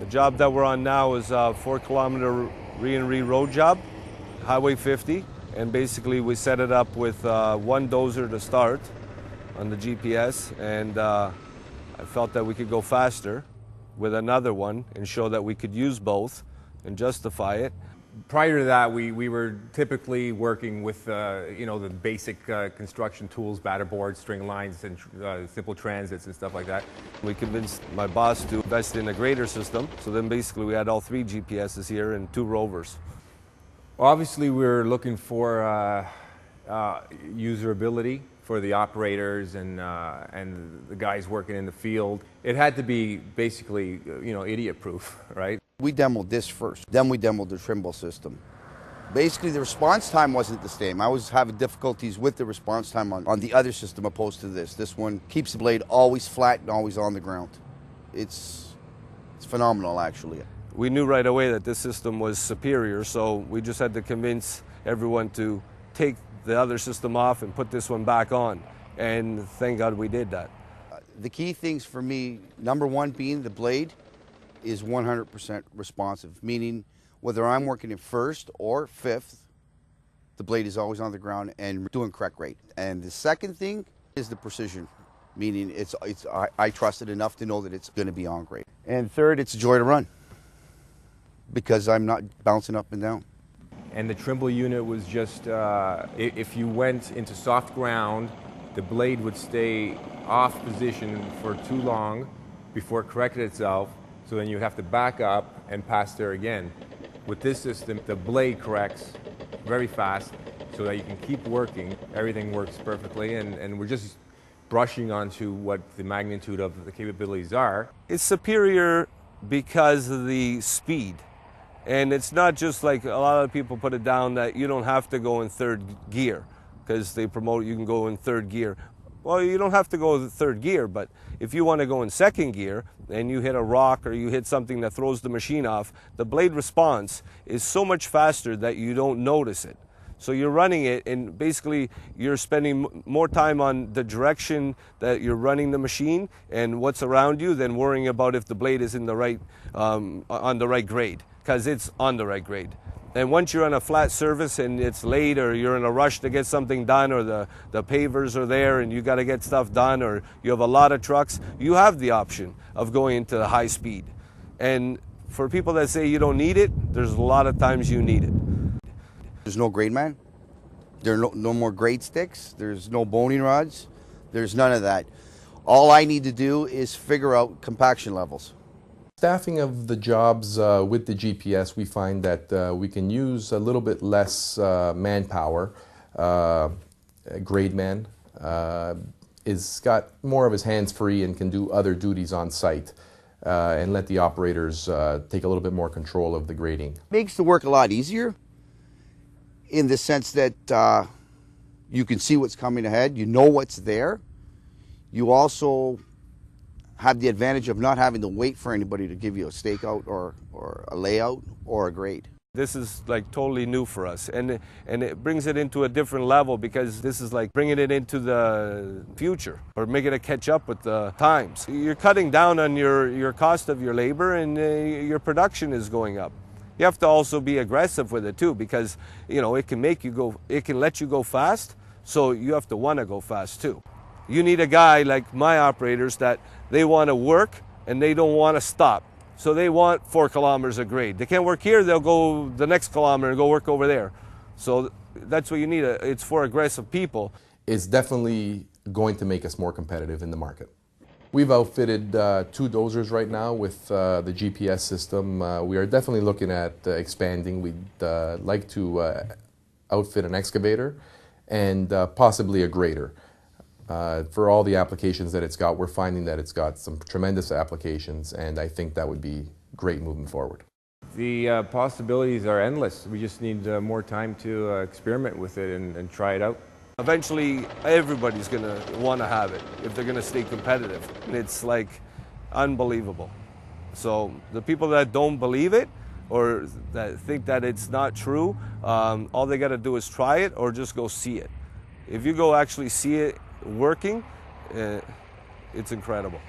The job that we're on now is a 4-kilometer re-and-re road job, Highway 50, and basically we set it up with one dozer to start on the GPS, and I felt that we could go faster with another one and show that we could use both and justify it. Prior to that, we were typically working with the basic construction tools, batter boards, string lines, and simple transits and stuff like that. We convinced my boss to invest in a grader system, so then basically we had all 3 GPSs here and 2 rovers. Well, obviously we're looking for usability for the operators and the guys working in the field. It had to be basically idiot-proof, right? We demoed this first, then we demoed the Trimble system. Basically, the response time wasn't the same. I was having difficulties with the response time on the other system opposed to this. This one keeps the blade always flat and always on the ground. It's phenomenal, actually. We knew right away that this system was superior, so we just had to convince everyone to take the other system off and put this one back on. And thank God we did that. The key things for me, number one being the blade is 100% responsive, meaning whether I'm working in first or fifth, the blade is always on the ground and doing correct rate. And the second thing is the precision, meaning I trust it enough to know that it's going to be on grade. And third, it's a joy to run because I'm not bouncing up and down. And the Trimble unit was just, if you went into soft ground, the blade would stay off position for too long before it corrected itself. So then you'd have to back up and pass there again. With this system, the blade corrects very fast so that you can keep working. Everything works perfectly, and we're just brushing onto what the magnitude of the capabilities are. It's superior because of the speed. And it's not just like a lot of people put it down that you don't have to go in third gear because they promote you can go in third gear. Well, you don't have to go to third gear, but if you want to go in second gear and you hit a rock or you hit something that throws the machine off, the blade response is so much faster that you don't notice it. So you're running it and basically you're spending more time on the direction that you're running the machine and what's around you than worrying about if the blade is in the right, on the right grade, because it's on the right grade. And once you're on a flat surface and it's late or you're in a rush to get something done or the pavers are there and you got to get stuff done or you have a lot of trucks, you have the option of going into the high speed. And for people that say you don't need it, there's a lot of times you need it. There's no grade man. There are no more grade sticks. There's no boning rods. There's none of that. All I need to do is figure out compaction levels. Staffing of the jobs with the GPS, we find that we can use a little bit less manpower. Grade man is got more of his hands free and can do other duties on site and let the operators take a little bit more control of the grading. Makes the work a lot easier in the sense that you can see what's coming ahead, you know what's there. You also have the advantage of not having to wait for anybody to give you a stakeout or a layout or a grade. This is like totally new for us, and it brings it into a different level because this is like bringing it into the future or making it catch up with the times. You're cutting down on your cost of your labor and your production is going up. You have to also be aggressive with it too because it can make you go, it can let you go fast, so you have to want to go fast too. You need a guy like my operators that they want to work and they don't want to stop. So they want 4 kilometers of grade. They can't work here, they'll go the next kilometer and go work over there. So that's what you need. It's for aggressive people. It's definitely going to make us more competitive in the market. We've outfitted 2 dozers right now with the GPS system. We are definitely looking at expanding. We'd like to outfit an excavator and possibly a grader. For all the applications that it's got, we're finding that it's got some tremendous applications, and I think that would be great moving forward. The possibilities are endless. We just need more time to experiment with it and try it out. Eventually, everybody's going to want to have it if they're going to stay competitive. And it's like unbelievable. So the people that don't believe it or that think that it's not true, all they got to do is try it or just go see it. If you go actually see it working, it's incredible.